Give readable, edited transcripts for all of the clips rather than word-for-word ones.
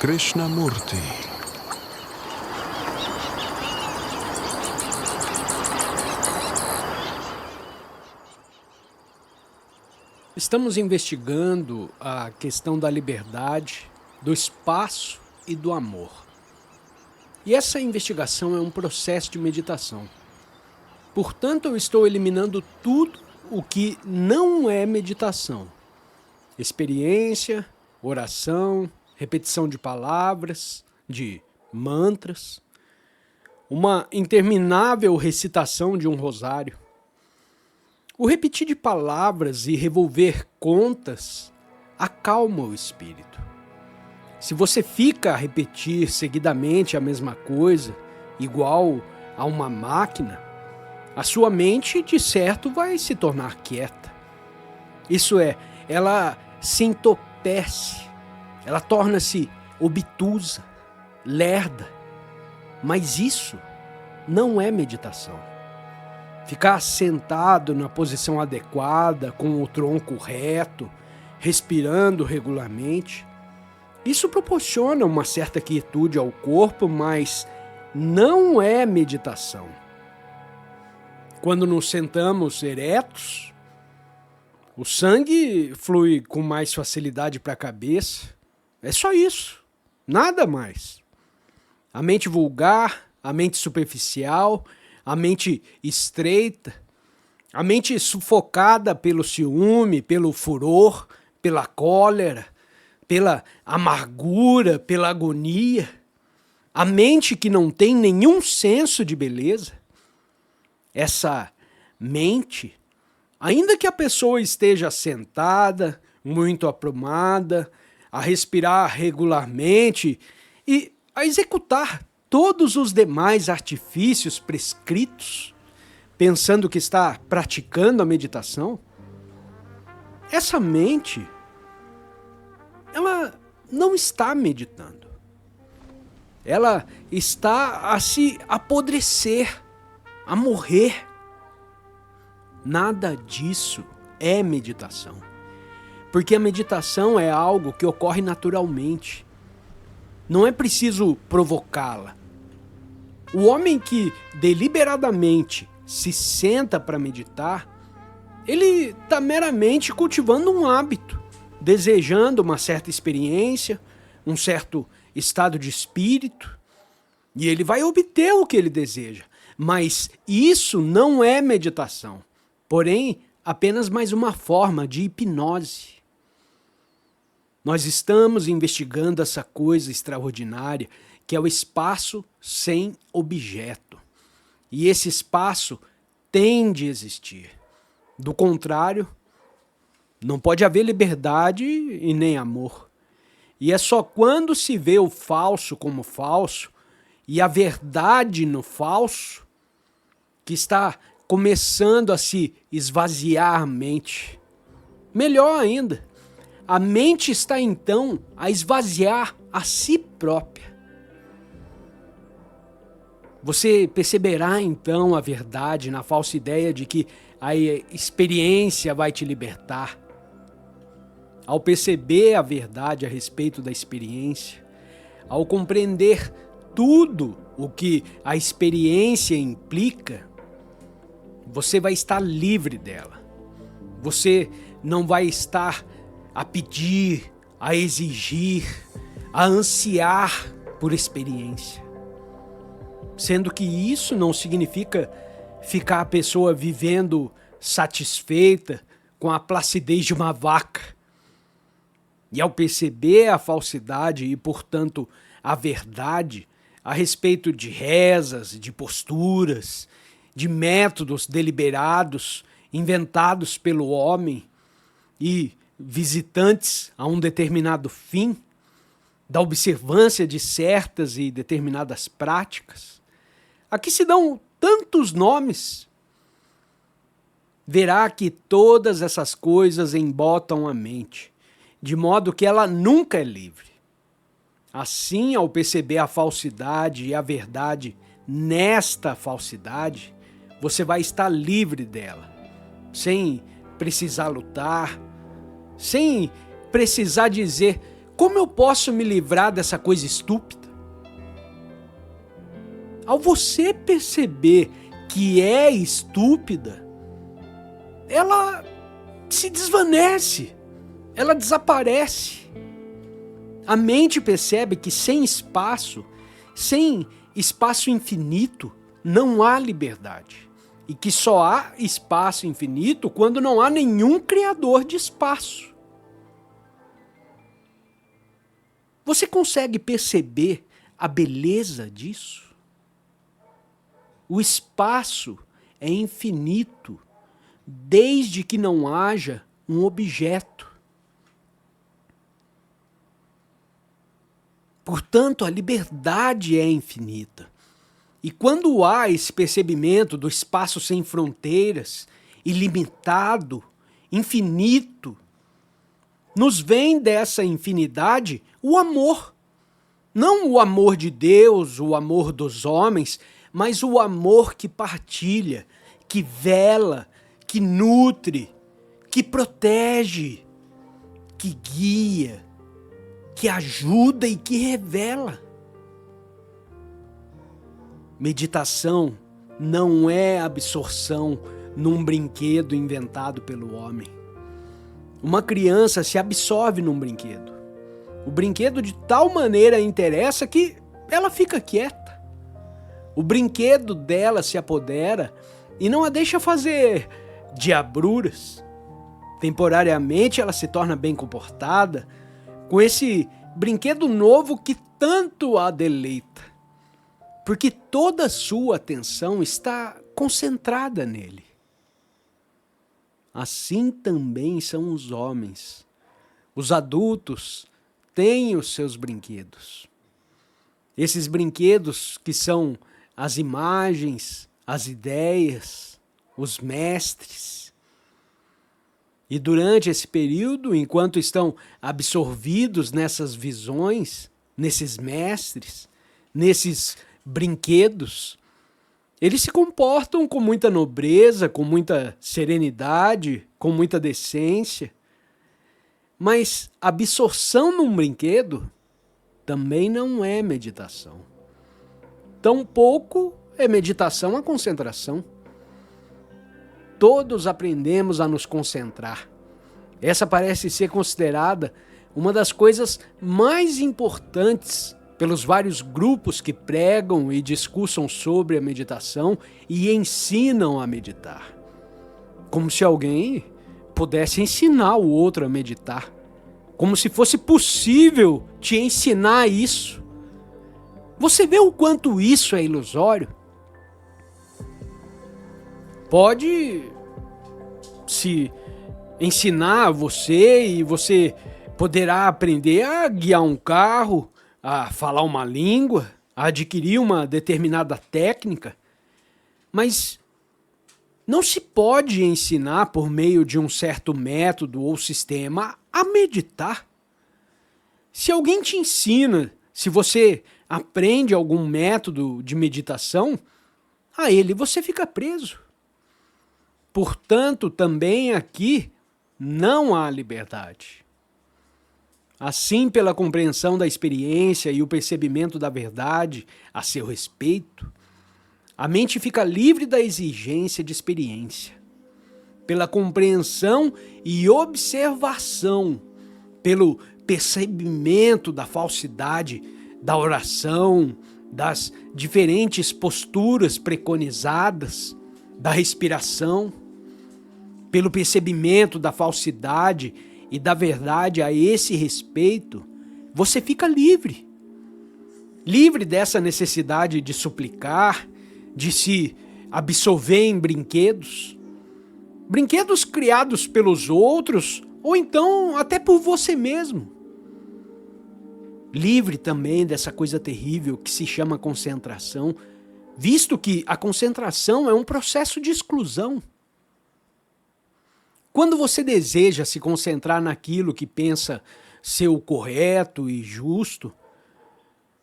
Krishnamurti. Estamos investigando a questão da liberdade, do espaço e do amor. E essa investigação é um processo de meditação. Portanto, eu estou eliminando tudo o que não é meditação. Experiência, oração, repetição de palavras, de mantras, uma interminável recitação de um rosário. O repetir de palavras e revolver contas acalma o espírito. Se você fica a repetir seguidamente a mesma coisa, igual a uma máquina, a sua mente, de certo, vai se tornar quieta. Isso é, ela se entopece, ela torna-se obtusa, lerda. Mas isso não é meditação. Ficar sentado na posição adequada, com o tronco reto, respirando regularmente, isso proporciona uma certa quietude ao corpo, mas não é meditação. Quando nos sentamos eretos, o sangue flui com mais facilidade para a cabeça. É só isso, nada mais. A mente vulgar, a mente superficial, a mente estreita, a mente sufocada pelo ciúme, pelo furor, pela cólera, pela amargura, pela agonia, a mente que não tem nenhum senso de beleza. Essa mente, ainda que a pessoa esteja sentada, muito aprumada, a respirar regularmente e a executar todos os demais artifícios prescritos, pensando que está praticando a meditação, essa mente, ela não está meditando. Ela está a se apodrecer, a morrer. Nada disso é meditação. Porque a meditação é algo que ocorre naturalmente. Não é preciso provocá-la. O homem que deliberadamente se senta para meditar, ele está meramente cultivando um hábito, desejando uma certa experiência, um certo estado de espírito, e ele vai obter o que ele deseja. Mas isso não é meditação, porém apenas mais uma forma de hipnose. Nós estamos investigando essa coisa extraordinária que é o espaço sem objeto. E esse espaço tem de existir. Do contrário, não pode haver liberdade e nem amor. E é só quando se vê o falso como falso e a verdade no falso que está começando a se esvaziar a mente. Melhor ainda, a mente está então a esvaziar a si própria. Você perceberá então a verdade na falsa ideia de que a experiência vai te libertar. Ao perceber a verdade a respeito da experiência, ao compreender tudo o que a experiência implica, você vai estar livre dela. Você não vai estar a pedir, a exigir, a ansiar por experiência. Sendo que isso não significa ficar a pessoa vivendo satisfeita com a placidez de uma vaca. E ao perceber a falsidade e, portanto, a verdade a respeito de rezas, de posturas, de métodos deliberados, inventados pelo homem e visitantes a um determinado fim, da observância de certas e determinadas práticas, aqui se dão tantos nomes. Verá que todas essas coisas embotam a mente, de modo que ela nunca é livre. Assim, ao perceber a falsidade e a verdade nesta falsidade, você vai estar livre dela, sem precisar lutar, sem precisar dizer Como eu posso me livrar dessa coisa estúpida? Ao você perceber que é estúpida, ela se desvanece, ela desaparece. A mente percebe que sem espaço infinito, não há liberdade. E que só há espaço infinito quando não há nenhum criador de espaço. Você consegue perceber a beleza disso? O espaço é infinito, desde que não haja um objeto. Portanto, a liberdade é infinita. E quando há esse percebimento do espaço sem fronteiras, ilimitado, infinito, nos vem dessa infinidade o amor. Não o amor de Deus, o amor dos homens, mas o amor que partilha, que vela, que nutre, que protege, que guia, que ajuda e que revela. Meditação não é absorção num brinquedo inventado pelo homem. Uma criança se absorve num brinquedo. O brinquedo de tal maneira interessa que ela fica quieta. O brinquedo dela se apodera e não a deixa fazer diabruras. Temporariamente ela se torna bem comportada com esse brinquedo novo que tanto a deleita. Porque toda a sua atenção está concentrada nele. Assim também são os homens. Os adultos têm os seus brinquedos. Esses brinquedos que são as imagens, as ideias, os mestres. E durante esse período, enquanto estão absorvidos nessas visões, nesses mestres, nesses brinquedos, eles se comportam com muita nobreza, com muita serenidade, com muita decência. Mas absorção num brinquedo também não é meditação. Tampouco é meditação a concentração. Todos aprendemos a nos concentrar. Essa parece ser considerada uma das coisas mais importantes pelos vários grupos que pregam e discursam sobre a meditação e ensinam a meditar. Como se alguém pudesse ensinar o outro a meditar. Como se fosse possível te ensinar isso. Você vê o quanto isso é ilusório? Pode se ensinar a você e você poderá aprender a guiar um carro, a falar uma língua, a adquirir uma determinada técnica, mas não se pode ensinar por meio de um certo método ou sistema a meditar. Se alguém te ensina, se você aprende algum método de meditação, a ele você fica preso. Portanto, também aqui não há liberdade. Assim, pela compreensão da experiência e o percebimento da verdade a seu respeito, a mente fica livre da exigência de experiência. Pela compreensão e observação, pelo percebimento da falsidade da oração, das diferentes posturas preconizadas, da respiração, pelo percebimento da falsidade e da verdade a esse respeito, você fica livre. Livre dessa necessidade de suplicar, de se absolver em brinquedos. Brinquedos criados pelos outros, ou então até por você mesmo. Livre também dessa coisa terrível que se chama concentração, visto que a concentração é um processo de exclusão. Quando você deseja se concentrar naquilo que pensa ser o correto e justo,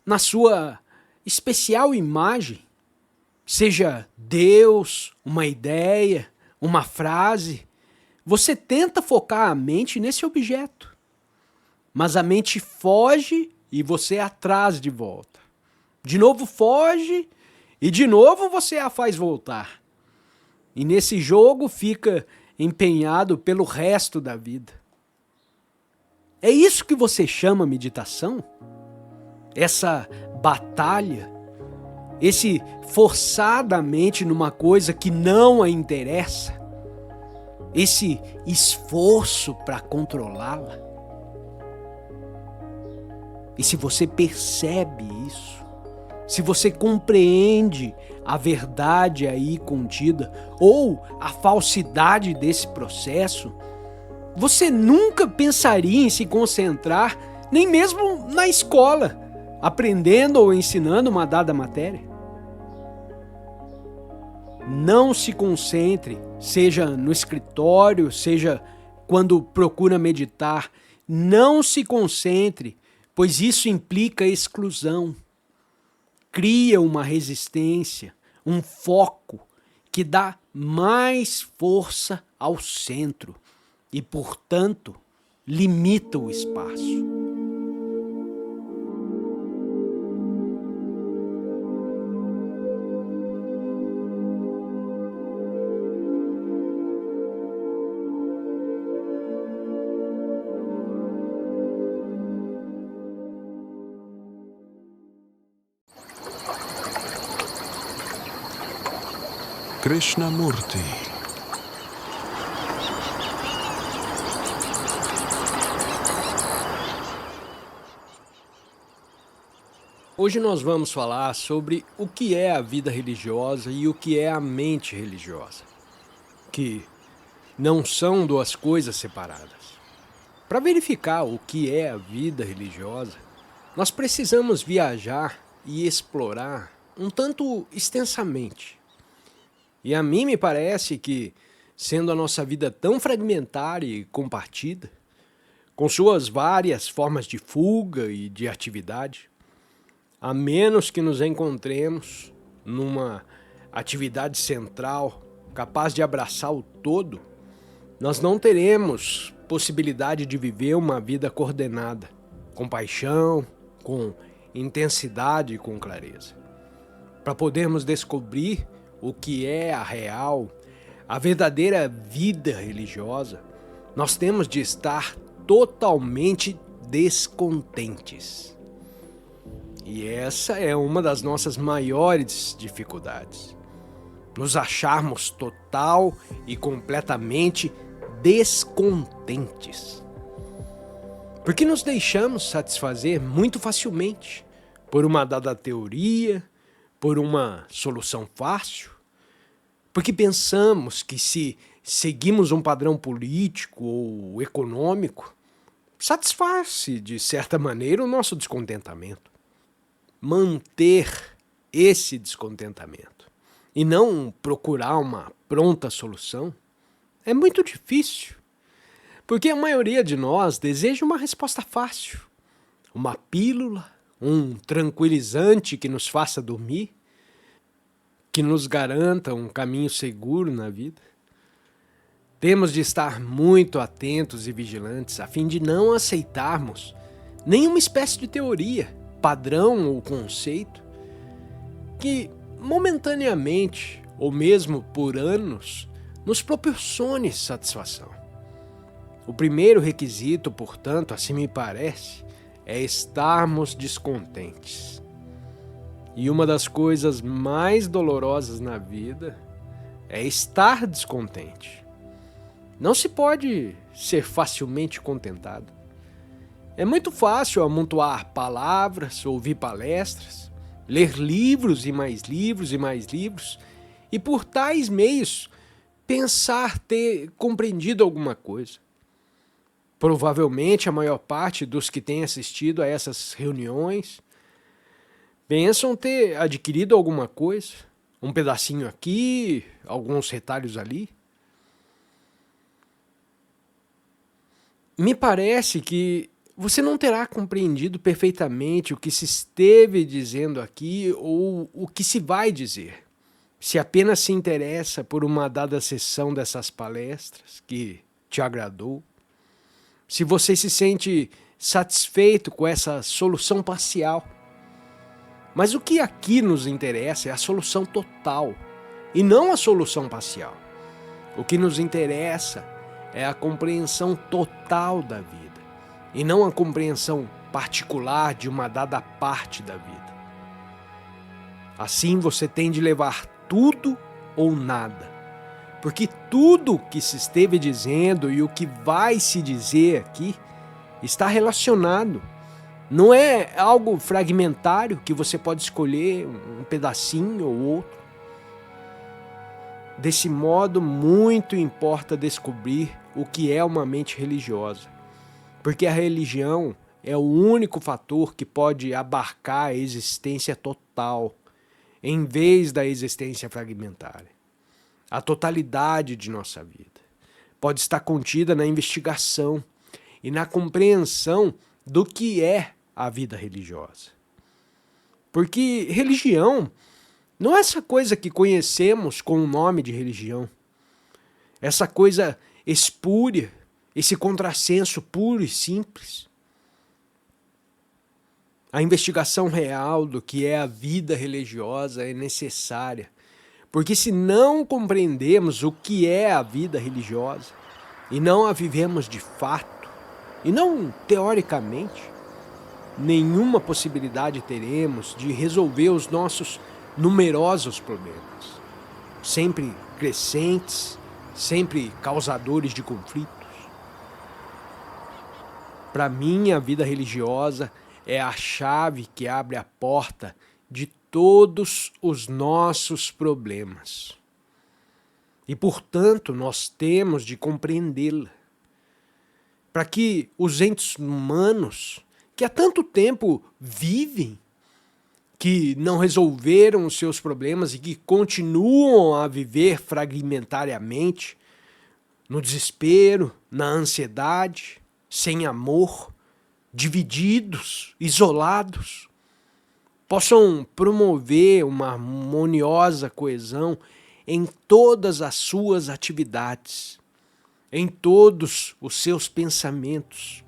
na sua especial imagem, seja Deus, uma ideia, uma frase, você tenta focar a mente nesse objeto. mas a mente foge e você a traz de volta. De novo foge e de novo você a faz voltar. E nesse jogo fica empenhado pelo resto da vida. É isso que você chama meditação? Essa batalha? Esse forçadamente numa coisa que não a interessa? Esse esforço para controlá-la? E se você percebe isso, se você compreende a verdade aí contida ou a falsidade desse processo, você nunca pensaria em se concentrar, nem mesmo na escola, aprendendo ou ensinando uma dada matéria. Não se concentre, seja no escritório, seja quando procura meditar. Não se concentre, pois isso implica exclusão. Cria uma resistência, um foco que dá mais força ao centro e, portanto, limita o espaço. Krishnamurti. Hoje nós vamos falar sobre o que é a vida religiosa e o que é a mente religiosa, que não são duas coisas separadas. Para verificar o que é a vida religiosa, nós precisamos viajar e explorar um tanto extensamente. E a mim me parece que, sendo a nossa vida tão fragmentária e compartida, com suas várias formas de fuga e de atividade, a menos que nos encontremos numa atividade central capaz de abraçar o todo, nós não teremos possibilidade de viver uma vida coordenada, com paixão, com intensidade e com clareza. Para podermos descobrir o que é a real, a verdadeira vida religiosa, nós temos de estar totalmente descontentes. E essa é uma das nossas maiores dificuldades. Nos acharmos total e completamente descontentes. Porque nos deixamos satisfazer muito facilmente por uma dada teoria, por uma solução fácil, porque pensamos que se seguimos um padrão político ou econômico, satisfaz-se de certa maneira o nosso descontentamento. Manter esse descontentamento e não procurar uma pronta solução é muito difícil, porque a maioria de nós deseja uma resposta fácil, uma pílula, um tranquilizante que nos faça dormir, que nos garanta um caminho seguro na vida. Temos de estar muito atentos e vigilantes a fim de não aceitarmos nenhuma espécie de teoria, padrão ou conceito que momentaneamente ou mesmo por anos nos proporcione satisfação. O primeiro requisito, portanto, assim me parece, é estarmos descontentes. E uma das coisas mais dolorosas na vida é estar descontente. Não se pode ser facilmente contentado. É muito fácil amontoar palavras, ouvir palestras, ler livros e mais livros e mais livros, e por tais meios pensar ter compreendido alguma coisa. Provavelmente a maior parte dos que têm assistido a essas reuniões pensam ter adquirido alguma coisa, um pedacinho aqui, alguns retalhos ali. Me parece que você não terá compreendido perfeitamente o que se esteve dizendo aqui ou o que se vai dizer, se apenas se interessa por uma dada sessão dessas palestras que te agradou. Se você se sente satisfeito com essa solução parcial. Mas o que aqui nos interessa é a solução total e não a solução parcial. O que nos interessa é a compreensão total da vida e não a compreensão particular de uma dada parte da vida. Assim você tem de levar tudo ou nada, porque tudo o que se esteve dizendo e o que vai se dizer aqui está relacionado. Não é algo fragmentário que você pode escolher um pedacinho ou outro. Desse modo, muito importa descobrir o que é uma mente religiosa, porque a religião é o único fator que pode abarcar a existência total, em vez da existência fragmentária. A totalidade de nossa vida pode estar contida na investigação e na compreensão do que é a vida religiosa. Porque religião não é essa coisa que conhecemos com o nome de religião. Essa coisa espúria, esse contrassenso puro e simples. A investigação real do que é a vida religiosa é necessária, porque se não compreendemos o que é a vida religiosa e não a vivemos de fato, e não teoricamente, nenhuma possibilidade teremos de resolver os nossos numerosos problemas, sempre crescentes, sempre causadores de conflitos. Para mim, a vida religiosa é a chave que abre a porta de todos os nossos problemas. E, portanto, nós temos de compreendê-la, para que os entes humanos, que há tanto tempo vivem, que não resolveram os seus problemas e que continuam a viver fragmentariamente, no desespero, na ansiedade, sem amor, divididos, isolados, possam promover uma harmoniosa coesão em todas as suas atividades, em todos os seus pensamentos.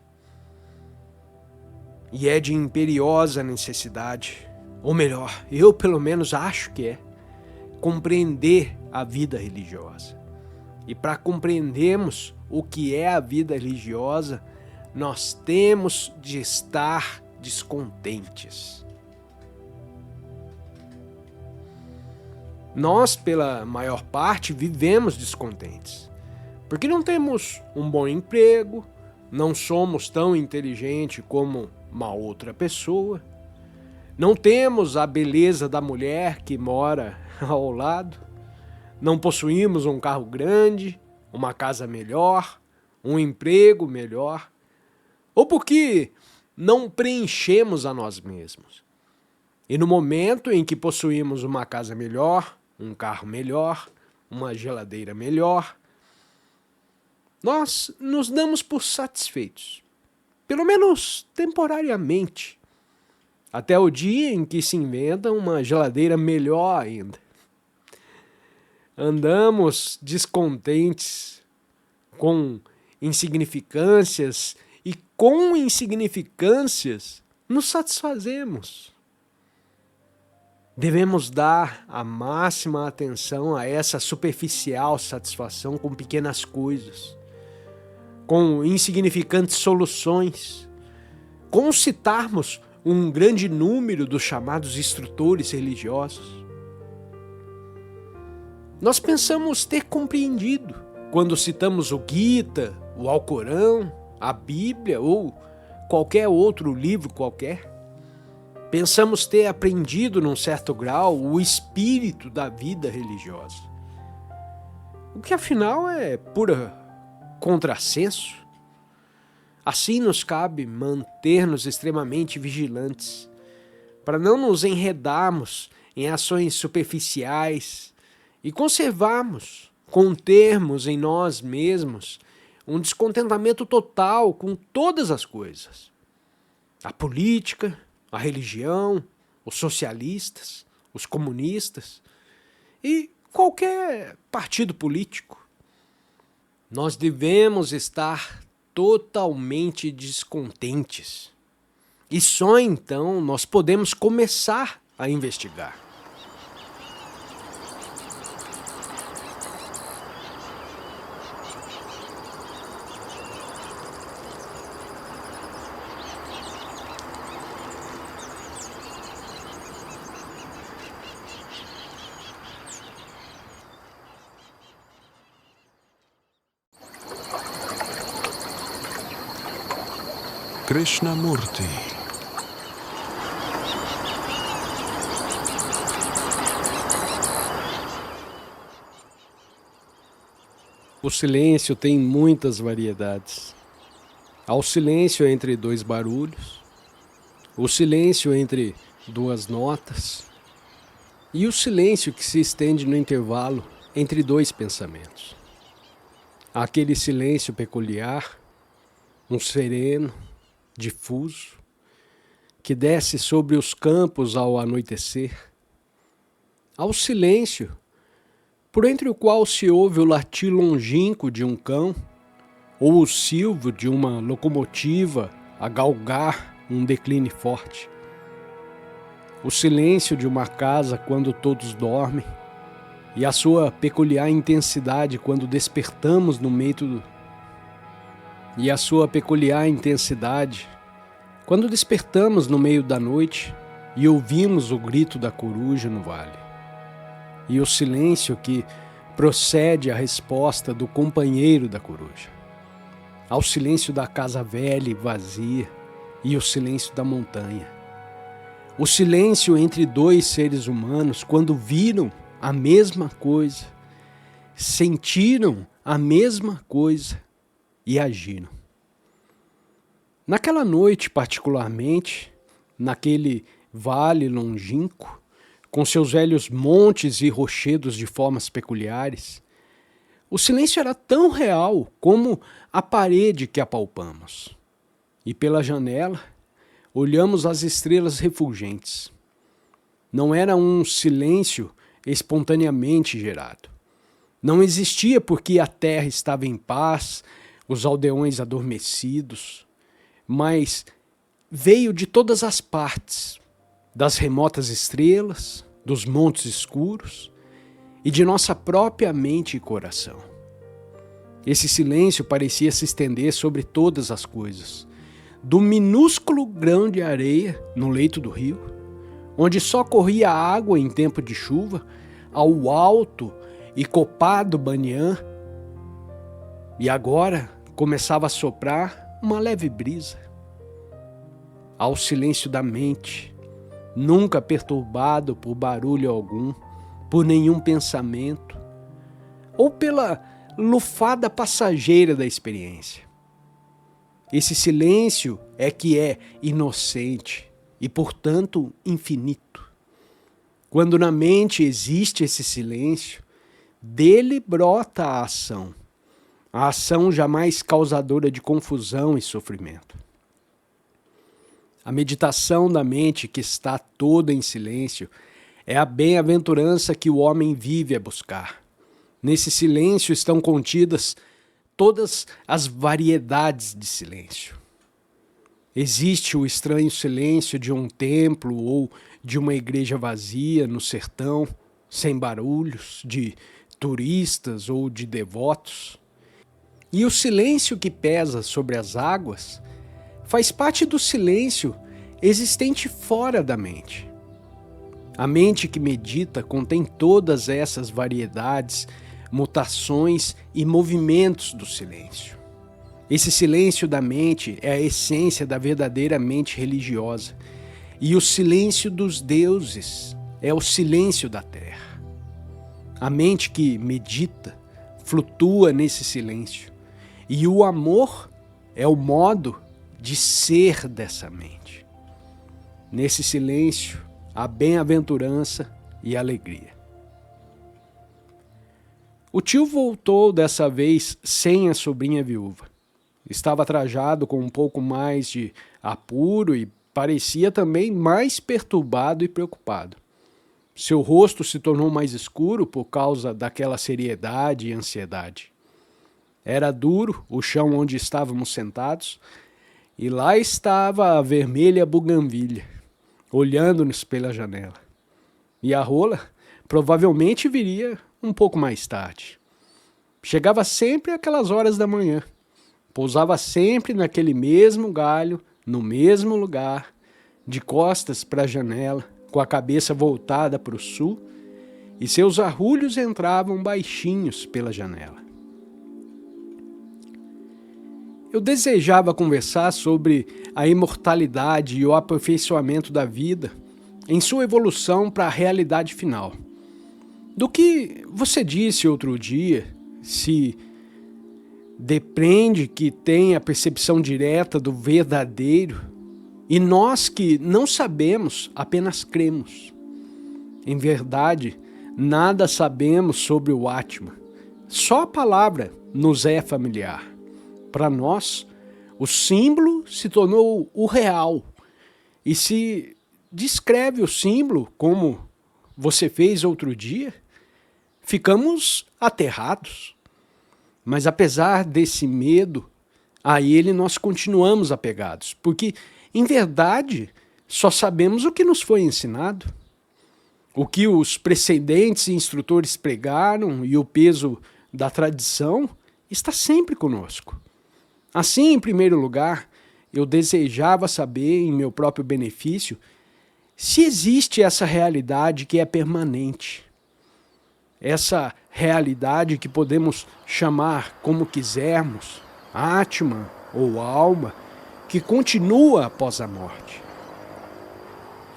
E é de imperiosa necessidade, ou melhor, eu pelo menos acho que é, compreender a vida religiosa. E para compreendermos o que é a vida religiosa, nós temos de estar descontentes. Nós, pela maior parte, vivemos descontentes, porque não temos um bom emprego, não somos tão inteligentes como uma outra pessoa, não temos a beleza da mulher que mora ao lado, não possuímos um carro grande, uma casa melhor, um emprego melhor, ou porque não preenchemos a nós mesmos. E no momento em que possuímos uma casa melhor, um carro melhor, uma geladeira melhor, nós nos damos por satisfeitos, pelo menos temporariamente, até o dia em que se inventa uma geladeira melhor ainda. Andamos descontentes com insignificâncias e com insignificâncias nos satisfazemos. Devemos dar a máxima atenção a essa superficial satisfação com pequenas coisas, com insignificantes soluções, com citarmos um grande número dos chamados instrutores religiosos. Nós pensamos ter compreendido quando citamos o Gita, o Alcorão, a Bíblia ou qualquer outro livro qualquer. Pensamos ter aprendido num certo grau o espírito da vida religiosa, o que afinal é pura contrassenso. Assim nos cabe manter-nos extremamente vigilantes, para não nos enredarmos em ações superficiais e contermos em nós mesmos um descontentamento total com todas as coisas. A política, a religião, os socialistas, os comunistas e qualquer partido político. Nós devemos estar totalmente descontentes. E só então nós podemos começar a investigar. Krishnamurti. O silêncio tem muitas variedades. Há o silêncio entre dois barulhos, o silêncio entre duas notas e o silêncio que se estende no intervalo entre dois pensamentos. Há aquele silêncio peculiar, um sereno, difuso, que desce sobre os campos ao anoitecer. Há o silêncio por entre o qual se ouve o latir longínquo de um cão ou o silvo de uma locomotiva a galgar um decline forte. O silêncio de uma casa quando todos dormem e a sua peculiar intensidade quando despertamos no meio do... quando despertamos no meio da noite e ouvimos o grito da coruja no vale. E o silêncio que procede à resposta do companheiro da coruja. Ao silêncio da casa velha e vazia e o silêncio da montanha. O silêncio entre dois seres humanos quando viram a mesma coisa, sentiram a mesma coisa e agiram. Naquela noite, particularmente, naquele vale longínquo, com seus velhos montes e rochedos de formas peculiares, o silêncio era tão real como a parede que apalpamos. E pela janela, olhamos as estrelas refulgentes. Não era um silêncio espontaneamente gerado. Não existia porque a terra estava em paz, os aldeões adormecidos, mas veio de todas as partes, das remotas estrelas, dos montes escuros e de nossa própria mente e coração. Esse silêncio parecia se estender sobre todas as coisas, do minúsculo grão de areia no leito do rio, onde só corria água em tempo de chuva, ao alto e copado banhã, e agora começava a soprar uma leve brisa. Ao silêncio da mente, nunca perturbado por barulho algum, por nenhum pensamento, ou pela lufada passageira da experiência. Esse silêncio é que é inocente e, portanto, infinito. Quando na mente existe esse silêncio, dele brota a ação jamais causadora de confusão e sofrimento. A meditação da mente que está toda em silêncio é a bem-aventurança que o homem vive a buscar. Nesse silêncio estão contidas todas as variedades de silêncio. Existe o estranho silêncio de um templo ou de uma igreja vazia no sertão, sem barulhos, de turistas ou de devotos. E o silêncio que pesa sobre as águas faz parte do silêncio existente fora da mente. A mente que medita contém todas essas variedades, mutações e movimentos do silêncio. Esse silêncio da mente é a essência da verdadeira mente religiosa. E o silêncio dos deuses é o silêncio da terra. A mente que medita flutua nesse silêncio. E o amor é o modo de ser dessa mente. Nesse silêncio, há bem-aventurança e alegria. O tio voltou dessa vez sem a sobrinha viúva. Estava trajado com um pouco mais de apuro e parecia também mais perturbado e preocupado. Seu rosto se tornou mais escuro por causa daquela seriedade e ansiedade. Era duro o chão onde estávamos sentados, e lá estava a vermelha buganvília, olhando-nos pela janela. E a rola provavelmente viria um pouco mais tarde. Chegava sempre àquelas horas da manhã, pousava sempre naquele mesmo galho, no mesmo lugar, de costas para a janela, com a cabeça voltada para o sul, e seus arrulhos entravam baixinhos pela janela. Eu desejava conversar sobre a imortalidade e o aperfeiçoamento da vida em sua evolução para a realidade final. Do que você disse outro dia, se depende que tem a percepção direta do verdadeiro e nós que não sabemos, apenas cremos. Em verdade, nada sabemos sobre o Atma. Só a palavra nos é familiar. Para nós, o símbolo se tornou o real. E se descreve o símbolo como você fez outro dia, ficamos aterrados. Mas apesar desse medo, a ele nós continuamos apegados, porque, em verdade, só sabemos o que nos foi ensinado. O que os precedentes e instrutores pregaram e o peso da tradição está sempre conosco. Assim, em primeiro lugar, eu desejava saber, em meu próprio benefício, se existe essa realidade que é permanente. Essa realidade que podemos chamar como quisermos, Atma ou alma, que continua após a morte.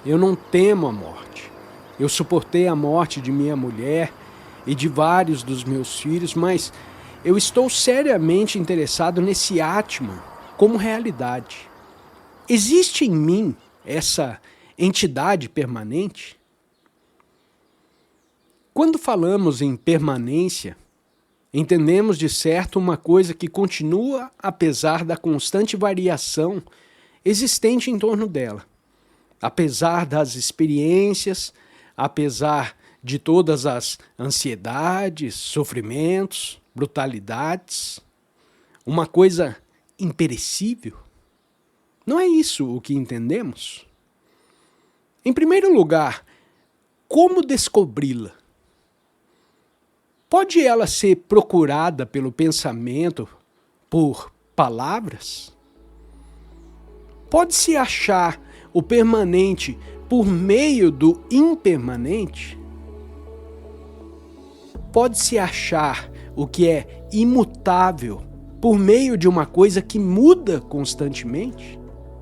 Eu não temo a morte. Eu suportei a morte de minha mulher e de vários dos meus filhos, mas eu estou seriamente interessado nesse Atma como realidade. Existe em mim essa entidade permanente? Quando falamos em permanência, entendemos de certo uma coisa que continua apesar da constante variação existente em torno dela. Apesar das experiências, apesar de todas as ansiedades, sofrimentos, brutalidades, uma coisa imperecível? Não é isso o que entendemos? Em primeiro lugar, como descobri-la? Pode ela ser procurada pelo pensamento, por palavras? Pode-se achar o permanente por meio do impermanente? Pode-se achar o que é imutável por meio de uma coisa que muda constantemente?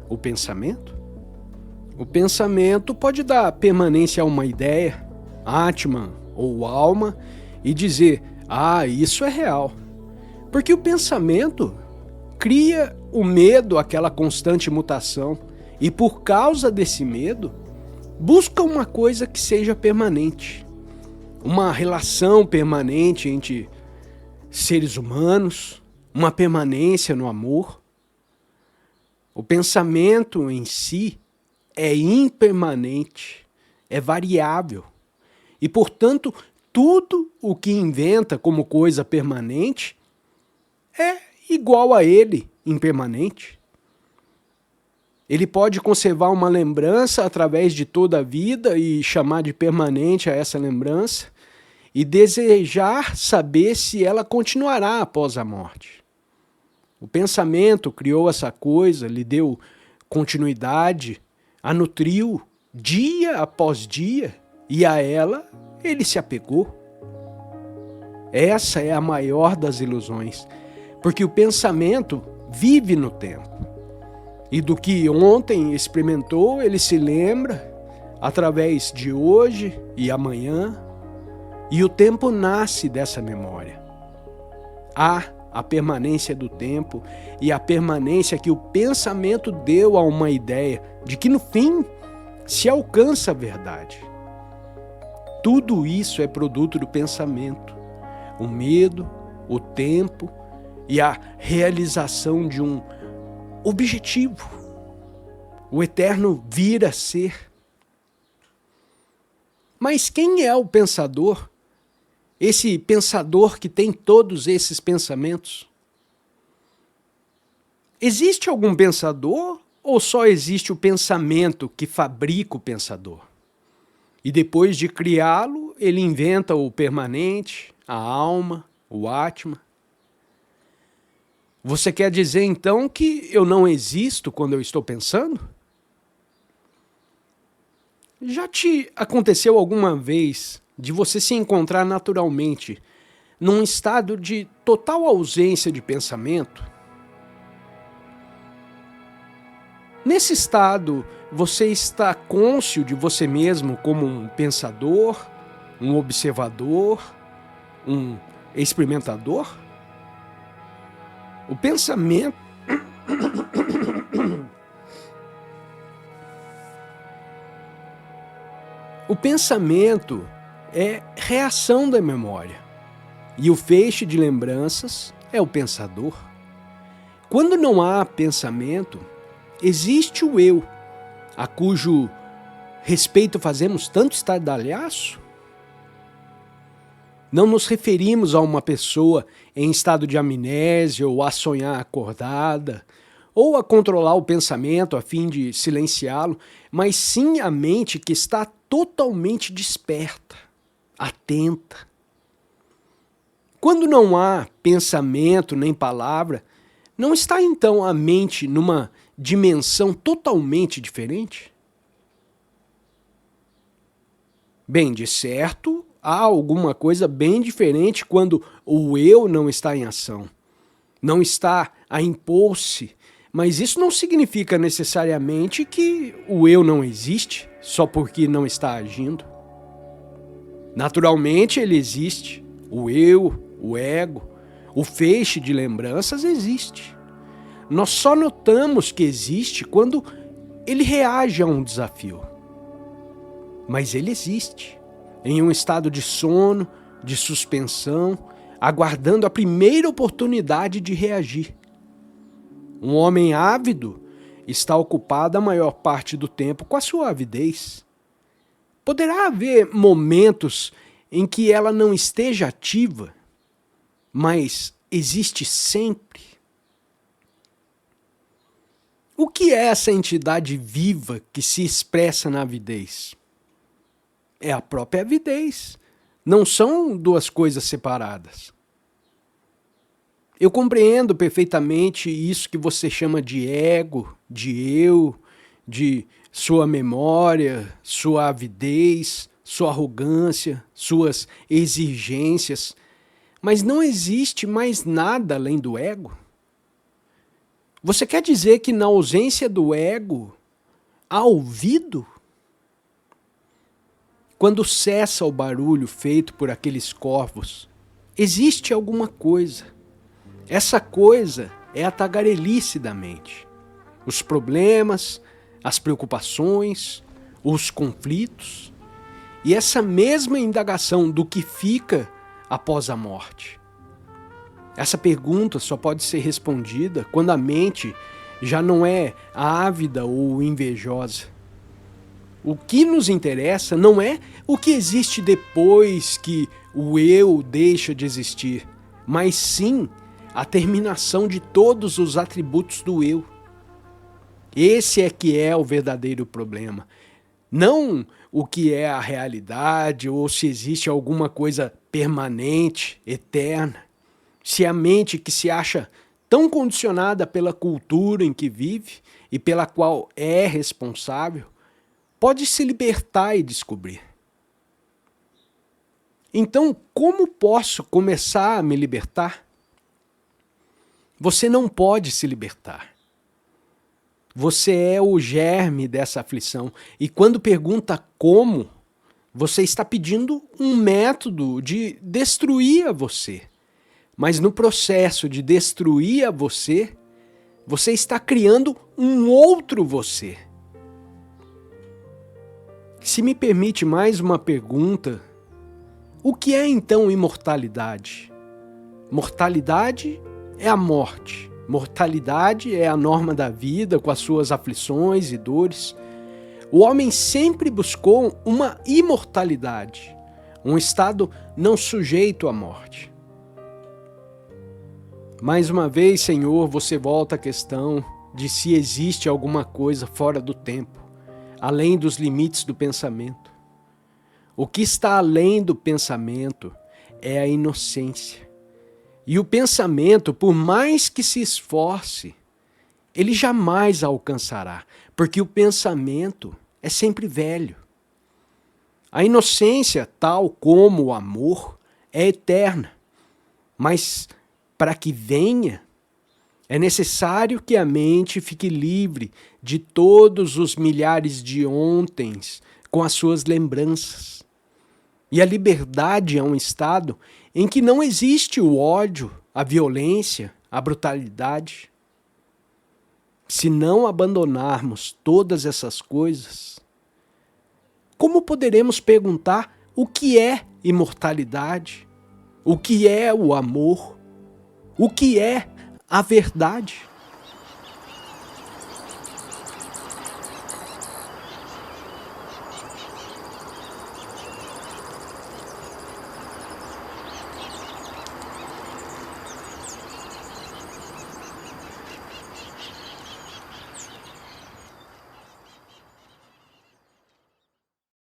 O pensamento? O pensamento pode dar permanência a uma ideia, Atman ou alma, e dizer, isso é real. Porque o pensamento cria o medo àquela constante mutação e por causa desse medo, busca uma coisa que seja permanente. Uma relação permanente entre seres humanos, uma permanência no amor. O pensamento em si é impermanente, é variável. E, portanto, tudo o que inventa como coisa permanente é igual a ele, impermanente. Ele pode conservar uma lembrança através de toda a vida e chamar de permanente a essa lembrança e desejar saber se ela continuará após a morte. O pensamento criou essa coisa, lhe deu continuidade, a nutriu dia após dia e a ela ele se apegou. Essa é a maior das ilusões, porque o pensamento vive no tempo. E do que ontem experimentou, ele se lembra através de hoje e amanhã, e o tempo nasce dessa memória. Há a permanência do tempo e a permanência que o pensamento deu a uma ideia de que no fim se alcança a verdade. Tudo isso é produto do pensamento, o medo, o tempo e a realização de um objetivo, o eterno vir a ser. Mas quem é o pensador? Esse pensador que tem todos esses pensamentos? Existe algum pensador ou só existe o pensamento que fabrica o pensador? E depois de criá-lo, ele inventa o permanente, a alma, o Atma. Você quer dizer então que eu não existo quando eu estou pensando? Já te aconteceu alguma vez de você se encontrar naturalmente num estado de total ausência de pensamento? Nesse estado, você está cônscio de você mesmo como um pensador, um observador, um experimentador? O pensamento... O pensamento é reação da memória. E o feixe de lembranças é o pensador. Quando não há pensamento, existe o eu, a cujo respeito fazemos tanto estardalhaço? Não nos referimos a uma pessoa em estado de amnésia ou a sonhar acordada, ou a controlar o pensamento a fim de silenciá-lo, mas sim a mente que está totalmente desperta, atenta. Quando não há pensamento nem palavra, não está então a mente numa dimensão totalmente diferente? Bem, de certo, há alguma coisa bem diferente quando o eu não está em ação, não está a impor-se, mas isso não significa necessariamente que o eu não existe só porque não está agindo. Naturalmente ele existe, o eu, o ego, o feixe de lembranças existe. Nós só notamos que existe quando ele reage a um desafio. Mas ele existe, em um estado de sono, de suspensão, aguardando a primeira oportunidade de reagir. Um homem ávido está ocupado a maior parte do tempo com a sua avidez. Poderá haver momentos em que ela não esteja ativa, mas existe sempre. O que é essa entidade viva que se expressa na avidez? É a própria avidez. Não são duas coisas separadas. Eu compreendo perfeitamente isso que você chama de ego, de eu, de sua memória, sua avidez, sua arrogância, suas exigências. Mas não existe mais nada além do ego? Você quer dizer que na ausência do ego, há ouvido? Quando cessa o barulho feito por aqueles corvos, existe alguma coisa. Essa coisa é a tagarelice da mente. Os problemas, as preocupações, os conflitos. E essa mesma indagação do que fica após a morte. Essa pergunta só pode ser respondida quando a mente já não é ávida ou invejosa. O que nos interessa não é o que existe depois que o eu deixa de existir, mas sim a terminação de todos os atributos do eu. Esse é que é o verdadeiro problema. Não o que é a realidade ou se existe alguma coisa permanente, eterna. Se a mente que se acha tão condicionada pela cultura em que vive e pela qual é responsável, pode se libertar e descobrir. Então, como posso começar a me libertar? Você não pode se libertar. Você é o germe dessa aflição. E quando pergunta como, você está pedindo um método de destruir a você. Mas no processo de destruir a você, você está criando um outro você. Se me permite mais uma pergunta, o que é então imortalidade? Mortalidade é a morte. Mortalidade é a norma da vida com as suas aflições e dores. O homem sempre buscou uma imortalidade, um estado não sujeito à morte. Mais uma vez, Senhor, você volta à questão de se existe alguma coisa fora do tempo, além dos limites do pensamento. O que está além do pensamento é a inocência. E o pensamento, por mais que se esforce, ele jamais alcançará, porque o pensamento é sempre velho. A inocência, tal como o amor, é eterna, mas para que venha, é necessário que a mente fique livre de todos os milhares de ontens com as suas lembranças. E a liberdade é um estado em que não existe o ódio, a violência, a brutalidade. Se não abandonarmos todas essas coisas, como poderemos perguntar o que é imortalidade? O que é o amor? O que é a verdade?